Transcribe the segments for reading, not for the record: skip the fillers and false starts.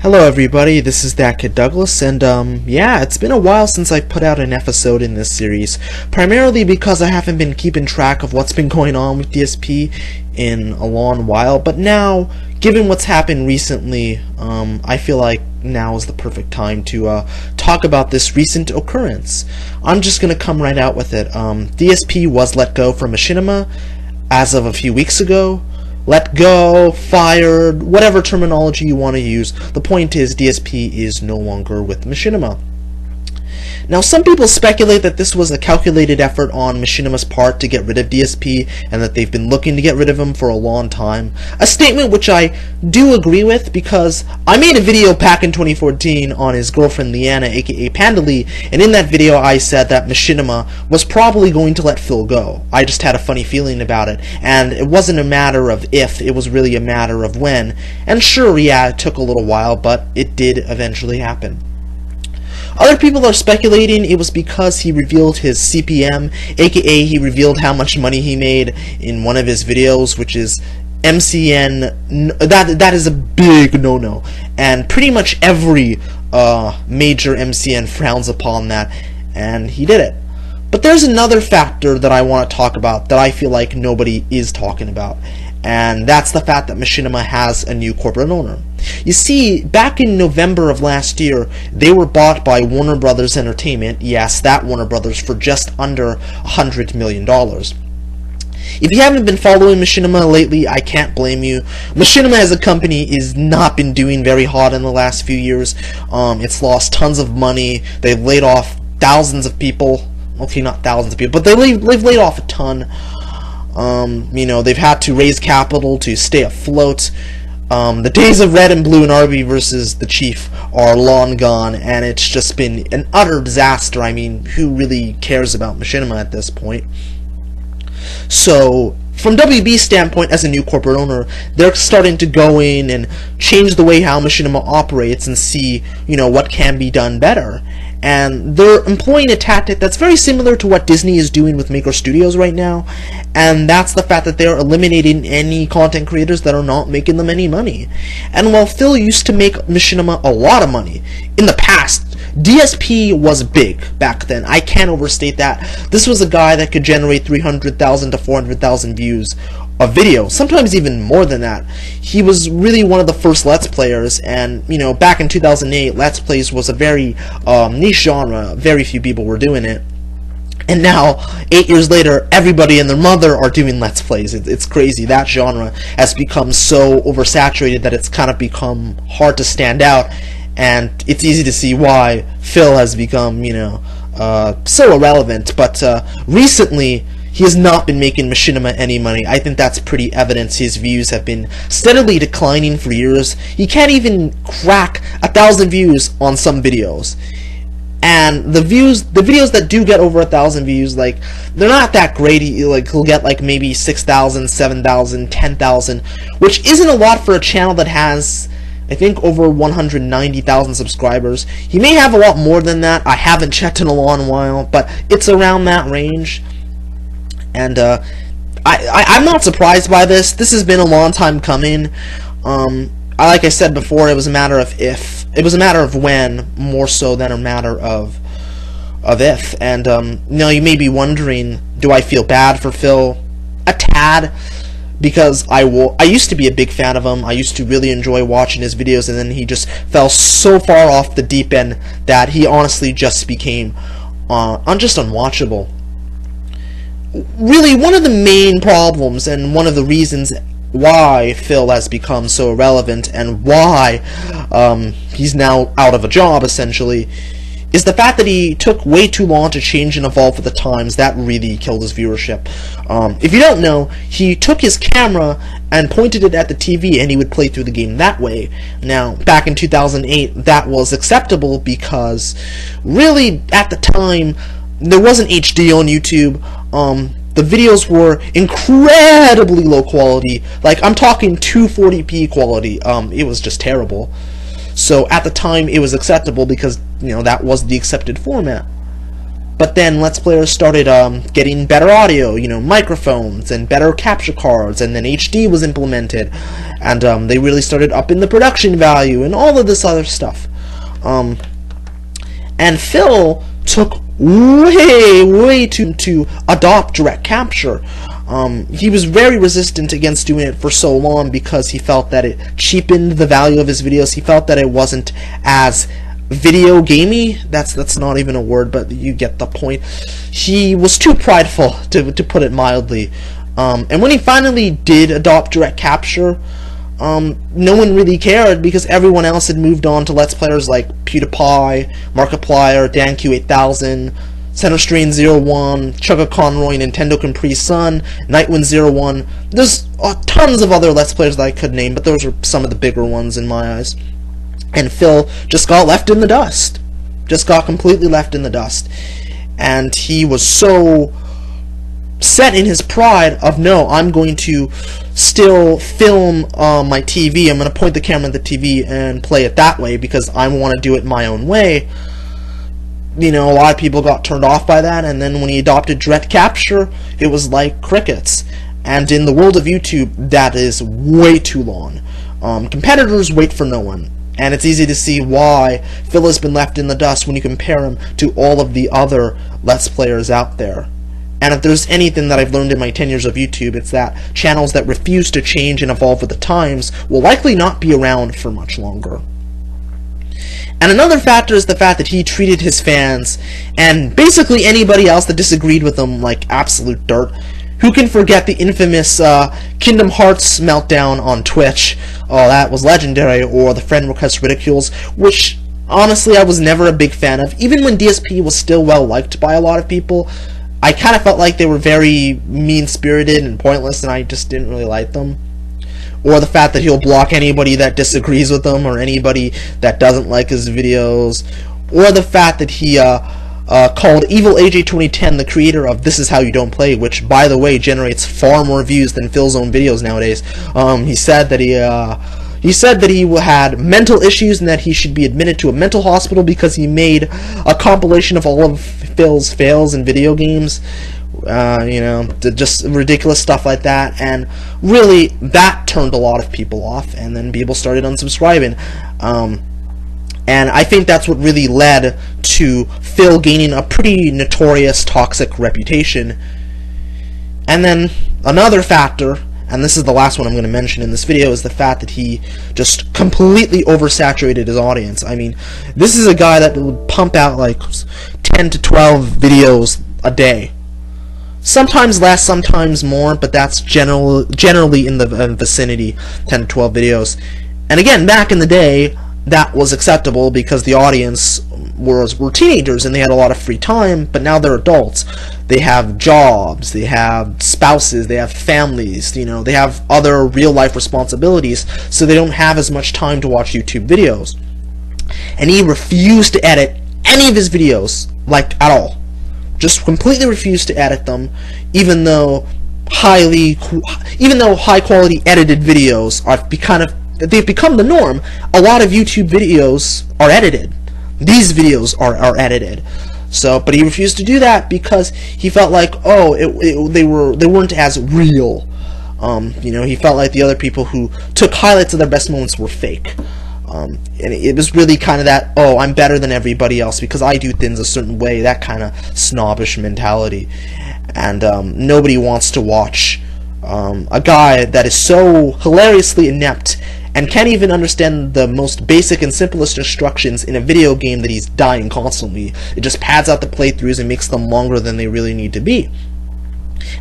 Hello everybody, this is ThatKidDouglas, and yeah, it's been a while since I've put out an episode in this series, primarily because I haven't been keeping track of what's been going on with DSP in a long while, but now, given what's happened recently, I feel like now is the perfect time to talk about this recent occurrence. I'm just gonna come right out with it. DSP was let go from Machinima as of a few weeks ago. Let go, fired, whatever terminology you want to use. The point is, DSP is no longer with Machinima. Now, some people speculate that this was a calculated effort on Machinima's part to get rid of DSP, and that they've been looking to get rid of him for a long time. A statement which I do agree with, because I made a video back in 2014 on his girlfriend Leanna, aka Panda Lee, and in that video I said that Machinima was probably going to let Phil go. I just had a funny feeling about it, and it wasn't a matter of if, it was really a matter of when. And sure, yeah, it took a little while, but it did eventually happen. Other people are speculating it was because he revealed his CPM, aka he revealed how much money he made in one of his videos, which is MCN. That is a big no-no, and pretty much every major MCN frowns upon that, and he did it. But there's another factor that I want to talk about that I feel like nobody is talking about, and that's the fact that Machinima has a new corporate owner. You see, back in November of last year, they were bought by Warner Brothers Entertainment, yes, that Warner Brothers, for just under $100 million. If you haven't been following Machinima lately, I can't blame you. Machinima as a company has not been doing very hot in the last few years. It's lost tons of money. They've laid off thousands of people. Okay, not thousands of people, but they've laid off a ton. You know, they've had to raise capital to stay afloat. The days of Red and Blue and RB versus the Chief are long gone, and it's just been an utter disaster. I mean, who really cares about Machinima at this point? So, from WB's standpoint as a new corporate owner, they're starting to go in and change the way how Machinima operates and see, you know, what can be done better. And they're employing a tactic that's very similar to what Disney is doing with Maker Studios right now, and that's the fact that they're eliminating any content creators that are not making them any money. And while Phil used to make Machinima a lot of money, in the past, DSP was big back then. I can't overstate that. This was a guy that could generate 300,000 to 400,000 views a video, sometimes even more than that. He was really one of the first Let's Players, and, you know, back in 2008, Let's Plays was a very niche genre. Very few people were doing it. And now, 8 years later, everybody and their mother are doing Let's Plays. It's crazy. That genre has become so oversaturated that it's kind of become hard to stand out, and it's easy to see why Phil has become, you know, so irrelevant. But recently, he has not been making Machinima any money. I think that's pretty evident. His views have been steadily declining for years. He can't even crack 1,000 views on some videos. And the videos that do get over 1,000 views, like, they're not that great. He'll get like maybe 6,000, 7,000, 10,000, which isn't a lot for a channel that has, I think, over 190,000 subscribers. He may have a lot more than that. I haven't checked in a long while, but it's around that range. And I'm not surprised by this. This has been a long time coming. Like I said before, it was a matter of if. It was a matter of when, more so than a matter of if. And now you may be wondering, do I feel bad for Phil? A tad, because I used to be a big fan of him. I used to really enjoy watching his videos, and then he just fell so far off the deep end that he honestly just became just unwatchable. Really, one of the main problems and one of the reasons why Phil has become so irrelevant and why he's now out of a job, essentially, is the fact that he took way too long to change and evolve with the times. That really killed his viewership. If you don't know, he took his camera and pointed it at the TV, and he would play through the game that way. Now, back in 2008, that was acceptable because, really, at the time, there wasn't HD on YouTube. The videos were incredibly low quality. Like, I'm talking 240p quality. It was just terrible. So at the time, it was acceptable because, you know, that was the accepted format. But then Let's Players started getting better audio, you know, microphones and better capture cards, and then HD was implemented, and they really started upping the production value and all of this other stuff. And Phil took way too to adopt direct capture. He was very resistant against doing it for so long because he felt that it cheapened the value of his videos. He felt that it wasn't as video gamey. That's not even a word, but you get the point. He was too prideful, to put it mildly. And when he finally did adopt direct capture, no one really cared because everyone else had moved on to Let's Players like PewDiePie, Markiplier, DanQ8000, CenterStrain01, Chugga Conroy, Nintendo Capri Sun, Nightwind01. There's tons of other Let's Players that I could name, but those are some of the bigger ones in my eyes. And Phil just got left in the dust. Just got completely left in the dust. And he was so set in his pride of, no, I'm going to still film my TV. I'm going to point the camera at the TV and play it that way because I want to do it my own way. You know, a lot of people got turned off by that, and then when he adopted direct capture, it was like crickets. And in the world of YouTube, that is way too long. Competitors wait for no one. And it's easy to see why Phil has been left in the dust when you compare him to all of the other Let's Players out there. And if there's anything that I've learned in my 10 years of YouTube, it's that channels that refuse to change and evolve with the times will likely not be around for much longer. And another factor is the fact that he treated his fans, and basically anybody else that disagreed with him, like absolute dirt. Who can forget the infamous Kingdom Hearts meltdown on Twitch? Oh, that was legendary. Or the Friend Request Ridicules, which honestly I was never a big fan of. Even when DSP was still well liked by a lot of people, I kind of felt like they were very mean-spirited and pointless, and I just didn't really like them. Or the fact that he'll block anybody that disagrees with him, or anybody that doesn't like his videos. Or the fact that he called Evil AJ 2010 the creator of This Is How You Don't Play, which, by the way, generates far more views than Phil's own videos nowadays. He said that he had mental issues and that he should be admitted to a mental hospital because he made a compilation of all of Phil's fails in video games. You know, just ridiculous stuff like that, and really that turned a lot of people off, and then people started unsubscribing. And I think that's what really led to Phil gaining a pretty notorious toxic reputation. And then another factor, and this is the last one I'm going to mention in this video, is the fact that he just completely oversaturated his audience. I mean, this is a guy that would pump out like 10 to 12 videos a day. Sometimes less, sometimes more, but that's generally in the vicinity, 10 to 12 videos. And again, back in the day, that was acceptable because the audience were teenagers and they had a lot of free time, but now they're adults. They have jobs, they have spouses, they have families, you know, they have other real-life responsibilities, so they don't have as much time to watch YouTube videos. And he refused to edit any of his videos, like, at all. Just completely refused to edit them, even though high-quality edited videos they've become the norm. A lot of YouTube videos are edited. These videos are edited. So, but he refused to do that because he felt like, oh, they weren't as real. You know, he felt like the other people who took highlights of their best moments were fake. And it was really kind of that, oh, I'm better than everybody else because I do things a certain way, that kind of snobbish mentality. And nobody wants to watch a guy that is so hilariously inept and can't even understand the most basic and simplest instructions in a video game that he's dying constantly. It just pads out the playthroughs and makes them longer than they really need to be.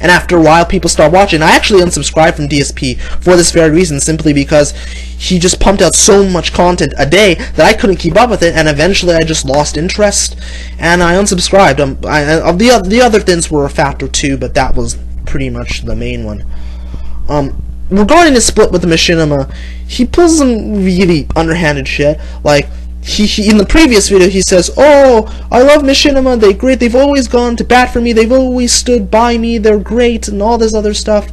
And after a while, people start watching. I actually unsubscribed from DSP for this very reason, simply because he just pumped out so much content a day that I couldn't keep up with it, and eventually I just lost interest, and I unsubscribed. The other things were a factor too, but that was pretty much the main one. Regarding his split with the Machinima, he pulls some really underhanded shit. Like, he in the previous video, he says, oh, I love Machinima, they're great, they've always gone to bat for me, they've always stood by me, they're great, and all this other stuff.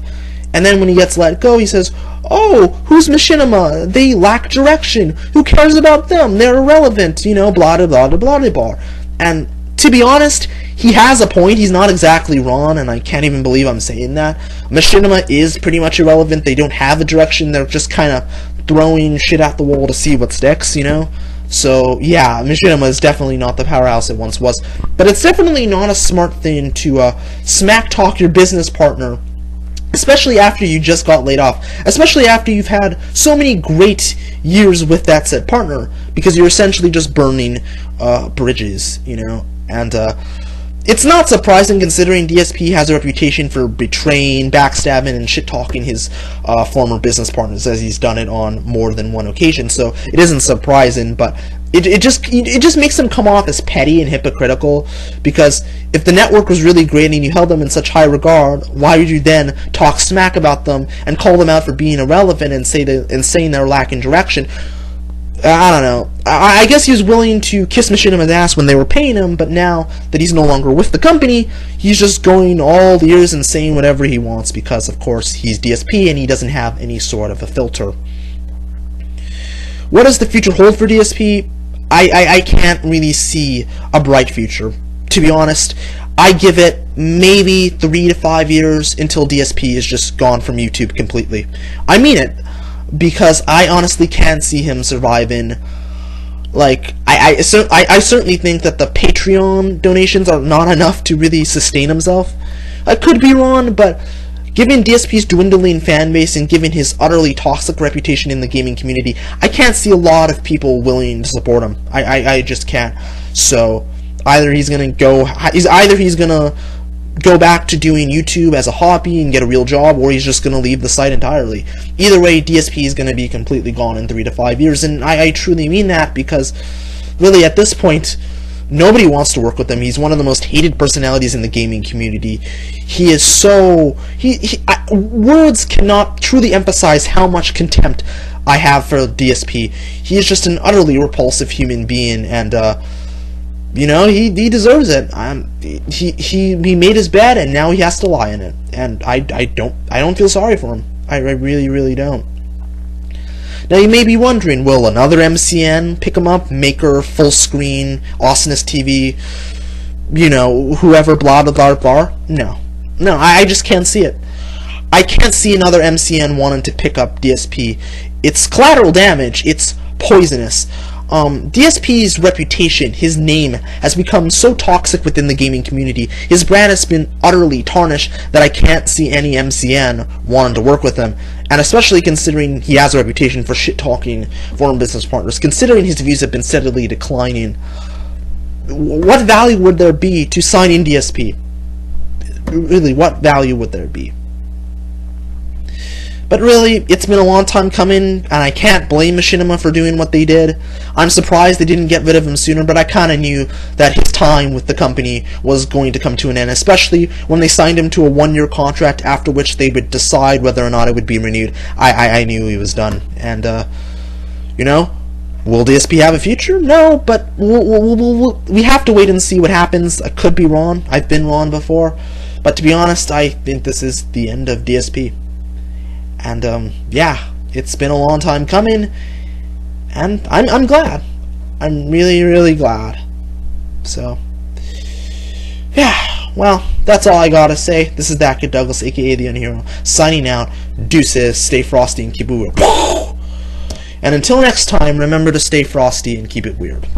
And then when he gets let go, he says, oh, who's Machinima? They lack direction. Who cares about them? They're irrelevant, you know, blah, blah, blah, blah, blah, blah. And to be honest, he has a point. He's not exactly wrong, and I can't even believe I'm saying that. Machinima is pretty much irrelevant. They don't have a direction. They're just kind of throwing shit at the wall to see what sticks, you know? So, yeah, Machinima is definitely not the powerhouse it once was. But it's definitely not a smart thing to smack-talk your business partner, especially after you just got laid off, especially after you've had so many great years with that said partner, because you're essentially just burning bridges, you know? And it's not surprising considering DSP has a reputation for betraying, backstabbing, and shit-talking his former business partners, as he's done it on more than one occasion. So it isn't surprising, but it just makes him come off as petty and hypocritical. Because if the network was really great and you held them in such high regard, why would you then talk smack about them and call them out for being irrelevant and saying they're lacking direction? I don't know. I guess he was willing to kiss Machinima's ass when they were paying him, but now that he's no longer with the company, he's just going all ears and saying whatever he wants because, of course, he's DSP and he doesn't have any sort of a filter. What does the future hold for DSP? I can't really see a bright future. To be honest, I give it maybe 3 to 5 years until DSP is just gone from YouTube completely. I mean it. Because I honestly can't see him surviving. Like, I certainly think that the Patreon donations are not enough to really sustain himself. I could be wrong, but given DSP's dwindling fan base and given his utterly toxic reputation in the gaming community, I can't see a lot of people willing to support him. I just can't. So either he's gonna go back to doing YouTube as a hobby and get a real job, or he's just going to leave the site entirely. Either way, DSP is going to be completely gone in 3 to 5 years, and I truly mean that because, really, at this point, nobody wants to work with him. He's one of the most hated personalities in the gaming community. He is so... words cannot truly emphasize how much contempt I have for DSP. He is just an utterly repulsive human being, and, you know, he deserves it. He made his bed, and now he has to lie in it. And I don't feel sorry for him. I really, really don't. Now you may be wondering, will another MCN pick him up? Maker, Full Screen, Awesomeness TV, you know, whoever, blah, blah, blah, blah? No. No, I just can't see it. I can't see another MCN wanting to pick up DSP. It's collateral damage. It's poisonous. DSP's reputation, his name, has become so toxic within the gaming community. His brand has been utterly tarnished that I can't see any MCN wanting to work with him. And especially considering he has a reputation for shit-talking foreign business partners, considering his views have been steadily declining, what value would there be to signing DSP? Really, what value would there be? But really, it's been a long time coming, and I can't blame Machinima for doing what they did. I'm surprised they didn't get rid of him sooner, but I kind of knew that his time with the company was going to come to an end, especially when they signed him to a 1-year contract, after which they would decide whether or not it would be renewed. I knew he was done. And, you know, will DSP have a future? No, but we have to wait and see what happens. I could be wrong. I've been wrong before. But to be honest, I think this is the end of DSP. And, yeah, it's been a long time coming, and I'm glad. I'm really, really glad. So, yeah, well, that's all I gotta say. This is ThatKidDouglas, aka The Unhero, signing out. Deuces, stay frosty and keep it weird. And until next time, remember to stay frosty and keep it weird.